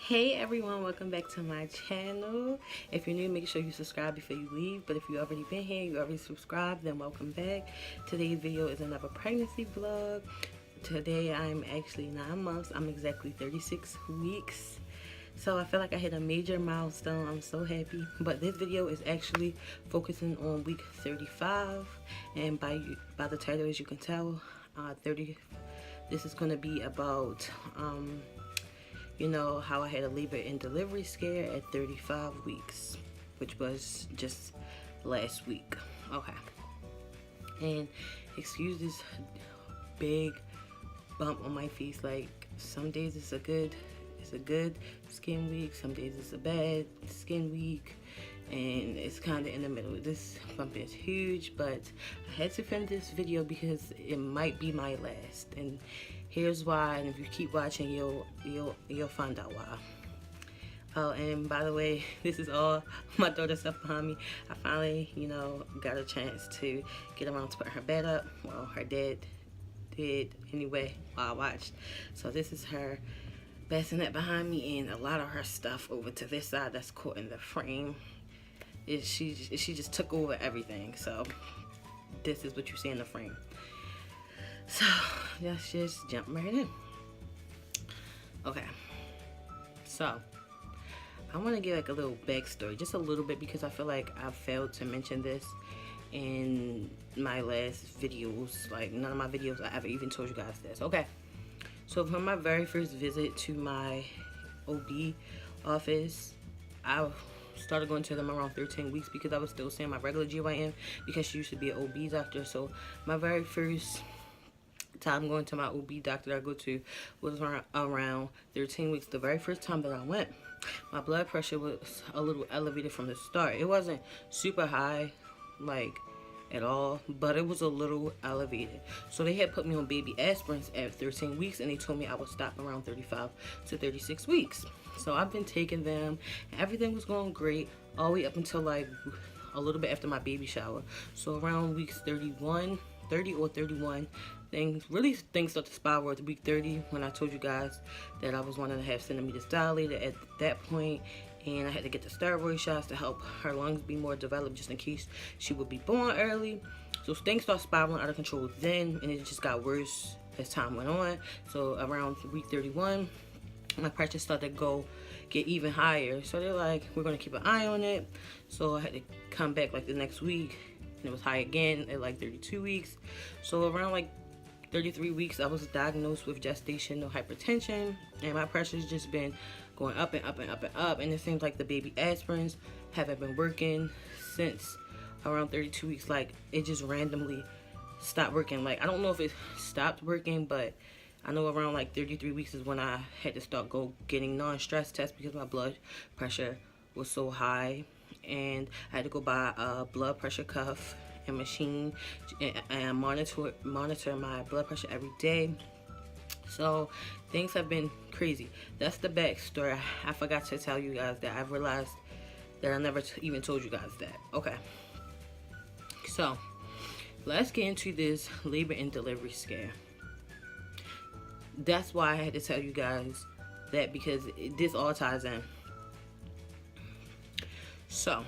Hey everyone, welcome back to my channel. If you're new, make sure you subscribe before you leave. But if you've already been here, you already subscribed, then welcome back. Today's video is another pregnancy vlog. Today I'm actually 9 months. I'm exactly 36 weeks. So I feel like I hit a major milestone. I'm so happy. But this video is actually focusing on week 35. And by the title, as you can tell, this is going to be about you know, how I had a labor and delivery scare at 35 weeks, which was just last week. Okay. And excuse this big bump on my face. Like, some days it's a good skin week, some days it's a bad skin week, and it's kind of in the middle. This bump is huge, but I had to film this video because it might be my last, and here's why. And if you keep watching, you'll find out why. Oh, and by the way, this is all my daughter's stuff behind me. I finally, you know, got a chance to get around to put her bed up. Well, her dad did anyway while I watched. So this is her bassinet behind me, and a lot of her stuff over to this side that's caught in the frame. She just took over everything. So this is what you see in the frame. So let's just jump right in. Okay, so I want to give like a little backstory, just a little bit, because I feel like I failed to mention this in my last videos. Like, none of my videos I ever even told you guys this. Okay, so from my very first visit to my OB office, I started going to them around 13 weeks because I was still seeing my regular GYN because she used to be an OB doctor. So my very first time going to my OB doctor that I go to was around 13 weeks. The very first time that I went, my blood pressure was a little elevated from the start. It wasn't super high, like, at all, but it was a little elevated. So they had put me on baby aspirins at 13 weeks, and they told me I would stop around 35 to 36 weeks. So I've been taking them, and everything was going great all the way up until like a little bit after my baby shower. So around weeks 30 or 31, things start to spiral at week 30, when I told you guys that I was 1.5 centimeters dilated at that point, and I had to get the steroid shots to help her lungs be more developed, just in case she would be born early. So things start spiraling out of control then, and it just got worse as time went on. So around week 31, my pressure started to get even higher. So they're like, we're gonna keep an eye on it. So I had to come back like the next week, and it was high again at like 32 weeks. So around like 33 weeks, I was diagnosed with gestational hypertension, and my pressure's just been going up and up and up and up. And it seems like the baby aspirins haven't been working since around 32 weeks. Like, it just randomly stopped working. Like, I don't know if it stopped working, but I know around like 33 weeks is when I had to start getting non-stress tests because my blood pressure was so high, and I had to go buy a blood pressure cuff and machine and monitor my blood pressure every day. So things have been crazy. That's the backstory. I forgot to tell you guys that. I realized that I never even told you guys that. Okay, so let's get into this labor and delivery scare. That's why I had to tell you guys that, because this all ties in. So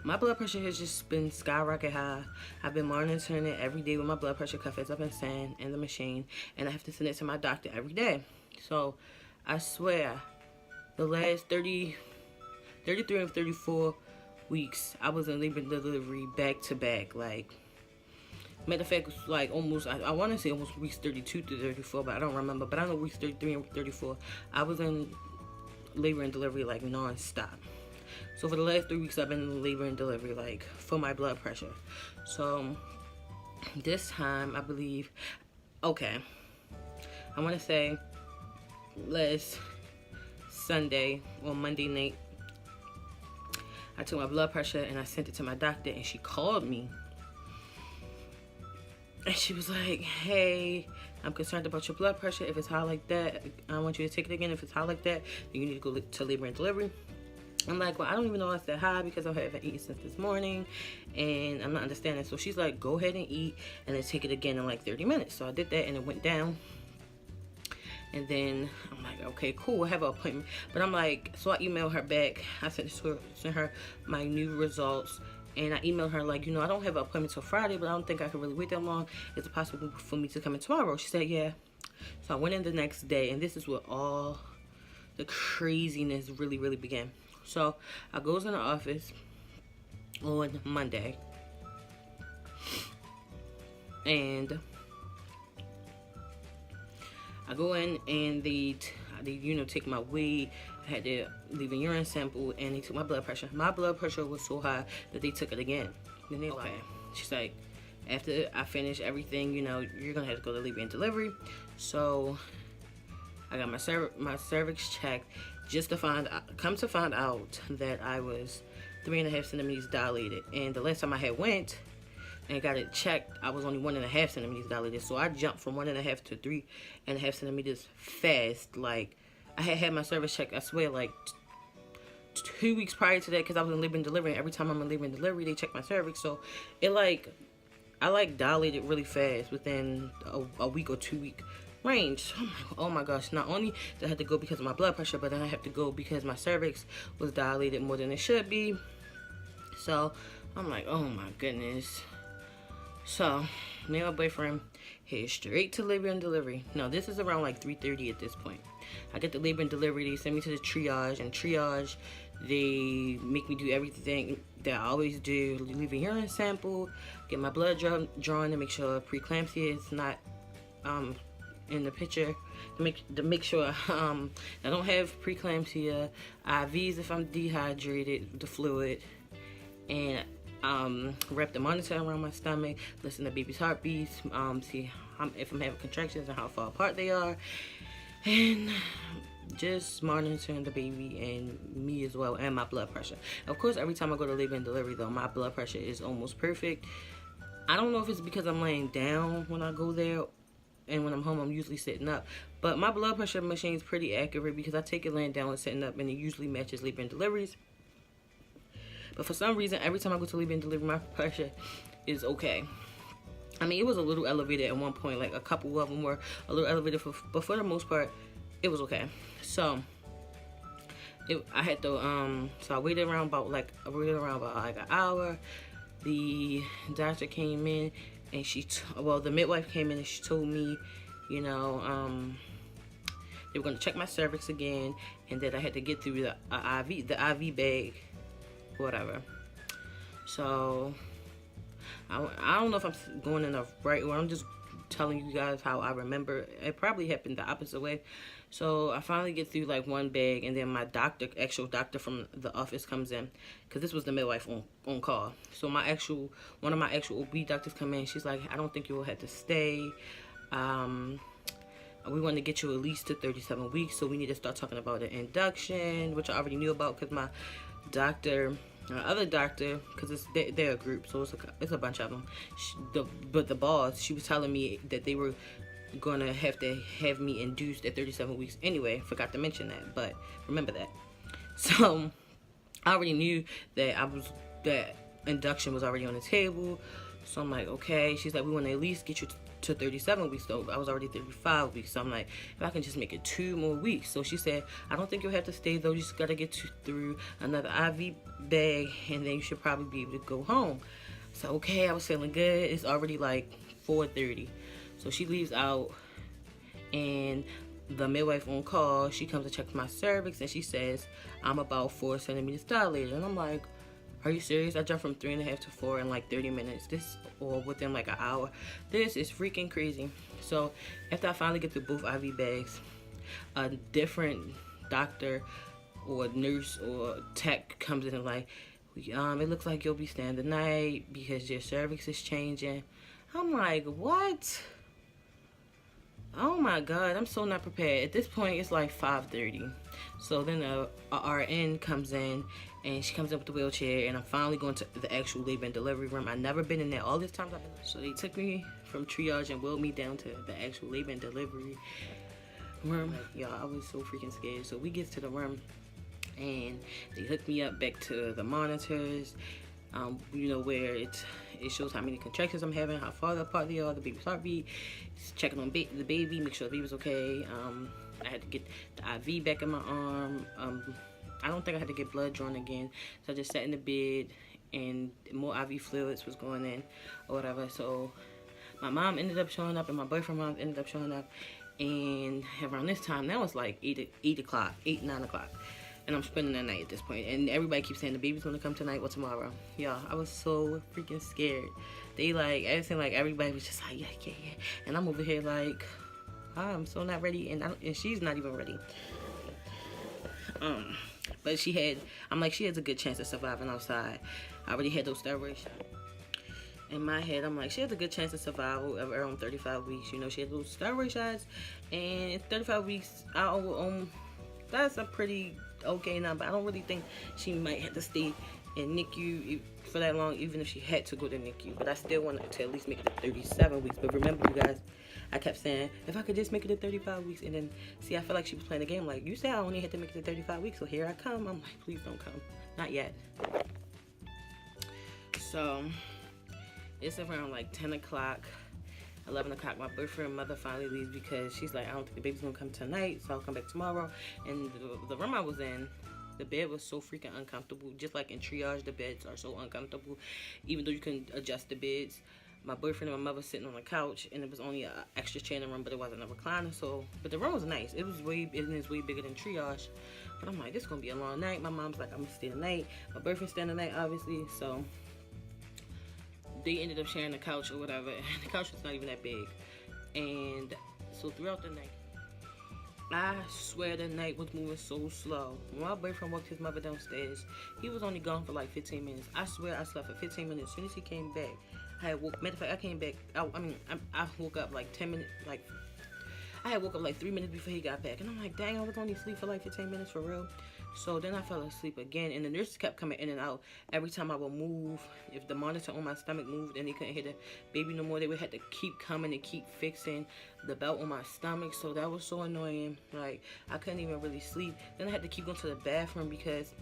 my blood pressure has just been skyrocket high. I've been monitoring it every day with my blood pressure cuff, as I've been saying, in the machine, and I have to send it to my doctor every day. So I swear, the last 33 and 34 weeks, I was in labor and delivery back to back. Like, matter of fact, it's like almost, I want to say almost weeks 32 to 34, but I don't remember. But I know weeks 33 and 34, I was in labor and delivery like non-stop. So for the last 3 weeks, I've been in labor and delivery, like, for my blood pressure. So this time, I believe, okay, I want to say last Sunday or Monday night, I took my blood pressure and I sent it to my doctor, and she called me. And she was like, hey, I'm concerned about your blood pressure. If it's high like that, I want you to take it again. If it's high like that, then you need to go to labor and delivery. I'm like, well, I don't even know it's that high because I haven't eaten since this morning, and I'm not understanding. So she's like, go ahead and eat, and then take it again in like 30 minutes. So I did that, and it went down. And then I'm like, okay, cool, I have an appointment. But I'm like, so I emailed her back. I sent her my new results. And I emailed her like, I don't have an appointment till Friday, but I don't think I can really wait that long. Is it possible for me to come in tomorrow? She said, yeah. So I went in the next day, and this is where all the craziness really, really began. So I goes in the office on Monday, and I go in and they take my weight. I had to leave a urine sample, and they took my blood pressure. My blood pressure was so high that they took it again. Then they okay. She's like, after I finish everything, you're gonna have to go to labor and delivery. So I got my cervix checked, just to find out that I was 3.5 centimeters dilated. And the last time I had went and got it checked, I was only 1.5 centimeters dilated. So I jumped from 1.5 to 3.5 centimeters fast. Like, I had my cervix checked, I swear, like 2 weeks prior to that, because I was in labor and delivery. And every time I'm in labor and delivery, they check my cervix. So it I dilated really fast within a week or 2 week range. Oh my gosh, not only did I have to go because of my blood pressure, but then I have to go because my cervix was dilated more than it should be. So I'm like, oh my goodness. So me and my boyfriend head straight to labor and delivery. No, this is around like 3:30 at this point. I get the labor and delivery, they send me to the triage, and triage, they make me do everything that I always do. Leave a urine sample, get my blood drawn to make sure preeclampsia is not in the picture, to make sure I don't have preeclampsia, IVs if I'm dehydrated, the fluid, and wrap the monitor around my stomach, listen to baby's heartbeats, see if I'm having contractions and how far apart they are, and just monitoring the baby and me as well, and my blood pressure. Of course, every time I go to labor and delivery though, my blood pressure is almost perfect. I don't know if it's because I'm laying down when I go there, and when I'm home I'm usually sitting up, but my blood pressure machine is pretty accurate because I take it laying down and sitting up, and it usually matches labor and deliveries. But for some reason, every time I go to labor and delivery, my pressure is okay. I mean, it was a little elevated at one point, like a couple of them were a little elevated, but for the most part, it was okay. So I had to so I waited around about like an hour. The doctor came in, and the midwife came in, and she told me, they were going to check my cervix again, and that I had to get through the IV bag, whatever. So I don't know if I'm going in the right order. I'm just telling you guys how I remember. It probably happened the opposite way. So I finally get through like one bag, and then my actual doctor from the office comes in, because this was the midwife on call. So one of my actual OB doctors come in. She's like, I don't think you will have to stay. We want to get you at least to 37 weeks, so we need to start talking about the induction, which I already knew about because my other doctor, because they're a group, so it's a bunch of them. But the boss, she was telling me that they were gonna have to have me induced at 37 weeks anyway. Forgot to mention that, but remember that. So I already knew that induction was already on the table. So I'm like, okay. She's like, we want to at least get you to 37 weeks. So I was already 35 weeks. So I'm like, if I can just make it 2 more weeks. So she said, I don't think you'll have to stay though. You just got to get through another IV bag, and then you should probably be able to go home. So okay, I was feeling good. It's already like 4:30. So she leaves out, and the midwife on call, she comes to check my cervix, and she says I'm about 4 centimeters dilated. And I'm like, are you serious? I jumped from 3.5 to 4 in like 30 minutes. Or within like an hour. This is freaking crazy. So after I finally get through both IV bags, a different doctor or nurse or tech comes in and like, it looks like you'll be staying the night because your cervix is changing. I'm like, what? Oh my God, I'm so not prepared. At this point, it's like 5:30. So then a RN comes in, and she comes in with the wheelchair, and I'm finally going to the actual labor and delivery room. I've never been in there all this time. So they took me from triage and wheeled me down to the actual labor and delivery room. Y'all, I was so freaking scared. So we get to the room, and they hook me up back to the monitors, where it shows how many contractions I'm having, how far apart they are, the baby's heartbeat, checking on the baby, make sure the baby's okay. I had to get the IV back in my arm. I don't think I had to get blood drawn again. So I just sat in the bed and more IV fluids was going in or whatever. So my mom ended up showing up and my boyfriend mom ended up showing up. And around this time, that was like 8 o'clock, 9 o'clock. And I'm spending the night at this point. And everybody keeps saying the baby's gonna come tonight or tomorrow. Y'all, I was so freaking scared. They like, everything, like everybody was just like, yeah. And I'm over here like, I'm so not ready. And she's not even ready. But she has a good chance of surviving outside. I already had those steroid shots. In my head, I'm like, she has a good chance of survival of around 35 weeks. You know, she had those steroid shots. And 35 weeks, that's a pretty okay number. I don't really think she might have to stay in NICU for that long, even if she had to go to NICU. But I still want to at least make it to 37 weeks. But remember, you guys, I kept saying, if I could just make it to 35 weeks. And then, see, I feel like she was playing the game. Like, you said I only had to make it to 35 weeks, so here I come. I'm like, please don't come. Not yet. So, it's around like 10 o'clock, 11 o'clock. My boyfriend's mother finally leaves because she's like, I don't think the baby's going to come tonight, so I'll come back tomorrow. And the room I was in, the bed was so freaking uncomfortable. Just like in triage, the beds are so uncomfortable. Even though you can adjust the beds. My boyfriend and my mother sitting on the couch, and it was only an extra chair in the room, but it wasn't a recliner. So, but the room was nice. It was way bigger than triage. But I'm like, this is gonna be a long night. My mom's like, I'm gonna stay the night. My boyfriend's staying the night, obviously. So they ended up sharing the couch or whatever. And the couch was not even that big. And so throughout the night, I swear the night was moving so slow. When my boyfriend walked his mother downstairs, he was only gone for like 15 minutes. I swear I slept for 15 minutes. As soon as he came back, matter of fact, I came back, I woke up like 10 minutes, I had woke up like 3 minutes before he got back. And I'm like, dang, I was only asleep for like 15 minutes for real. So then I fell asleep again, and the nurses kept coming in and out. Every time I would move, if the monitor on my stomach moved and they couldn't hear the baby no more, they would have to keep coming and keep fixing the belt on my stomach. So that was so annoying. Like, I couldn't even really sleep. Then I had to keep going to the bathroom because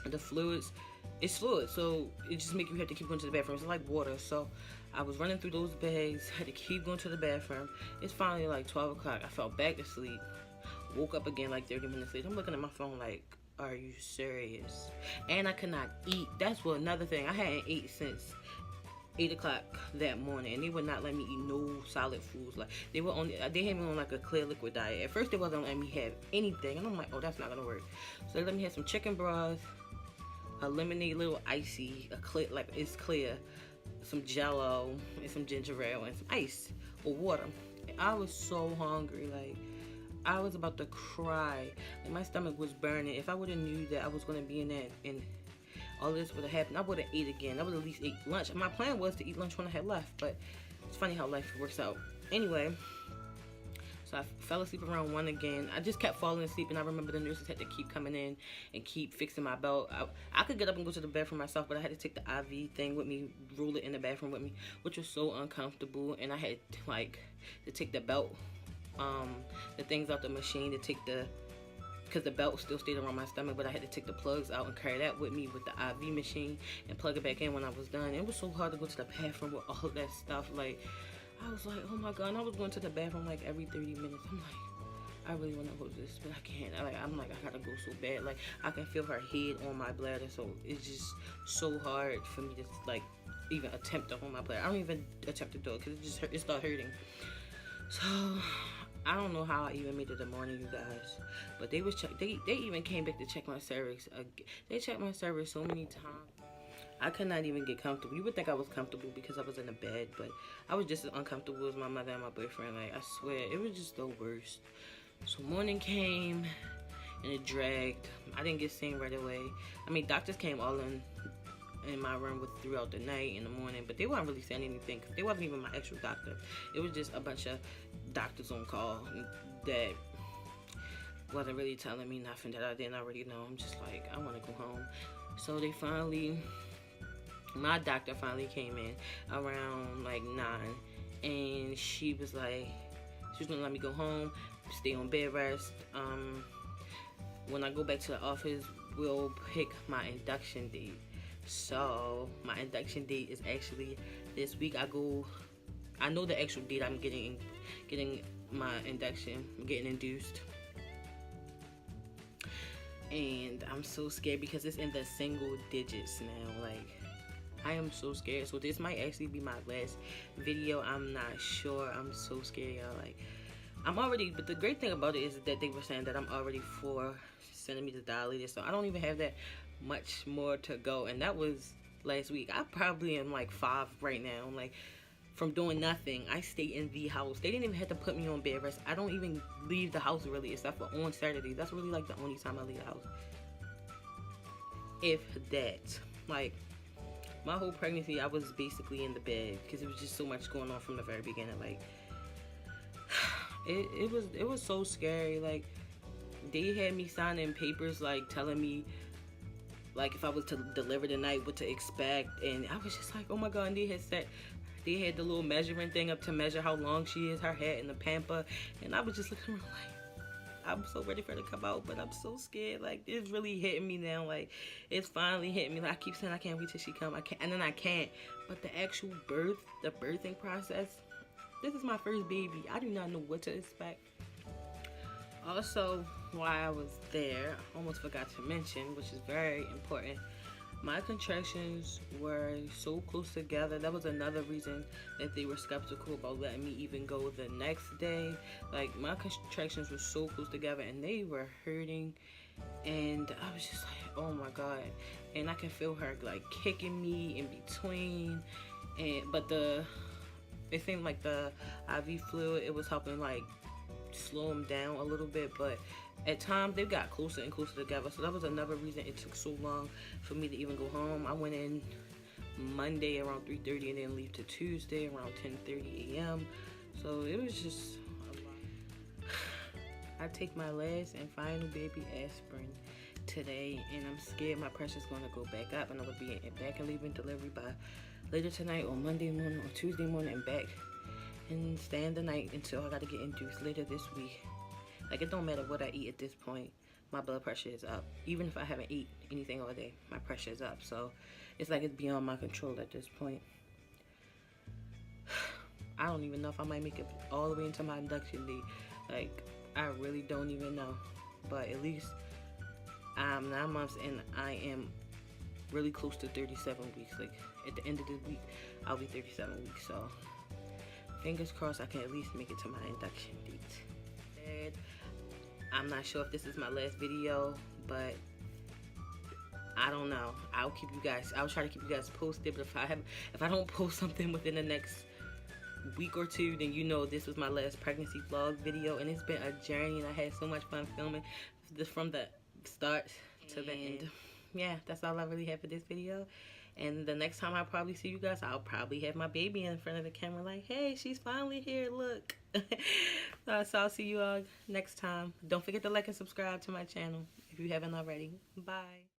the fluids, it's fluid, so it just makes you have to keep going to the bathroom. It's like water. So I was running through those bags, had to keep going to the bathroom. It's finally like 12 o'clock. I fell back asleep, woke up again like 30 minutes later. I'm looking at my phone like, are you serious? And I could not eat. That's what another thing. I hadn't ate since 8 o'clock that morning, and they would not let me eat no solid foods. Like, they had me on like a clear liquid diet. At first they wasn't letting me have anything, and I'm like, oh, that's not gonna work. So they let me have some chicken broth, a lemonade, little icy, it's clear, some Jello, and some ginger ale, and some ice or water. And I was so hungry, like I was about to cry. Like, my stomach was burning. If I would have knew that I was gonna be in that and all this would have happened, I would have ate again. I would at least ate lunch. My plan was to eat lunch when I had left, but it's funny how life works out. Anyway, so I fell asleep around 1 again. I just kept falling asleep, and I remember the nurses had to keep coming in and keep fixing my belt. I could get up and go to the bathroom myself, but I had to take the IV thing with me, roll it in the bathroom with me, which was so uncomfortable. And I had to take the belt, the things out the machine, because the belt still stayed around my stomach, but I had to take the plugs out and carry that with me with the IV machine and plug it back in when I was done. It was so hard to go to the bathroom with all of that stuff. Like, I was like, oh my God. And I was going to the bathroom like every 30 minutes. I'm like, I really want to hold this, but I can't. I'm like, I gotta go so bad. Like, I can feel her head on my bladder, so it's just so hard for me to like even attempt to hold my bladder. I don't even attempt to do it because it started hurting. So I don't know how I even made it in the morning, you guys. But they even came back to check my cervix. They checked my cervix so many times. I could not even get comfortable. You would think I was comfortable because I was in the bed, but I was just as uncomfortable as my mother and my boyfriend. Like, I swear, it was just the worst. So morning came, and it dragged. I didn't get seen right away. I mean, doctors came all in my room throughout the night, in the morning, but they weren't really saying anything. They wasn't even my actual doctor. It was just a bunch of doctors on call that wasn't really telling me nothing that I didn't already know. I'm just like, I want to go home. So my doctor finally came in around like 9, and she was like, she was gonna let me go home, stay on bed rest. When I go back to the office, we'll pick my induction date. So my induction date is actually this week. I know the actual date I'm getting my induction, I'm getting induced. and I'm so scared because it's in the single digits now. Like, I am so scared. So this might actually be my last video. I'm not sure. I'm so scared, y'all. Like, I'm already, but the great thing about it is that they were saying that I'm already 4 centimeters dilated, so I don't even have that much more to go. And that was last week. I probably am like 5 right now. I'm like, from doing nothing. I stay in the house. They didn't even have to put me on bed rest. I don't even leave the house really, except for on Saturdays. That's really like the only time I leave the house, if that. Like, my whole pregnancy, I was basically in the bed because it was just so much going on from the very beginning. Like, it was so scary. Like, they had me signing papers like telling me like if I was to deliver tonight what to expect, and I was just like, oh my god. And they had the little measuring thing up to measure how long she is, her head, and the pamper, and I was just looking around like, I'm so ready for her to come out, but I'm so scared. Like, it's really hitting me now. Like, it's finally hitting me. Like, I keep saying I can't wait till she come. I can't, and then I can't. But the actual birth, the birthing process, this is my first baby. I do not know what to expect. Also, while I was there, I almost forgot to mention, which is very important, my contractions were so close together. That was another reason that they were skeptical about letting me even go the next day. Like, my contractions were so close together and they were hurting, and I was just like, oh my god. And I can feel her like kicking me in between, but it seemed like the IV fluid, it was helping like slow them down a little bit, but at times they got closer and closer together. So that was another reason it took so long for me to even go home. I went in Monday around 3:30 and then leave to Tuesday around 10:30 a.m. So it was just a lot. I take my last and final baby aspirin today, and I'm scared my pressure's gonna go back up, and I'm gonna be back and leaving delivery by later tonight or Monday morning or Tuesday morning, and back and staying the night until I gotta get induced later this week. Like, it don't matter what I eat at this point, my blood pressure is up. Even if I haven't eaten anything all day, my pressure is up. So it's like it's beyond my control at this point. I don't even know if I might make it all the way into my induction date. Like, I really don't even know. But at least I'm 9 months and I am really close to 37 weeks. Like, at the end of the week, I'll be 37 weeks. So fingers crossed I can at least make it to my induction date. And I'm not sure if this is my last video, but I don't know. I'll try to keep you guys posted. But if I don't post something within the next week or two, then you know this was my last pregnancy vlog video, and it's been a journey, and I had so much fun filming this from the start to the end. Yeah, that's all I really have for this video. And the next time I probably see you guys, I'll probably have my baby in front of the camera like, hey, she's finally here, look. So I'll see you all next time. Don't forget to like and subscribe to my channel if you haven't already. Bye.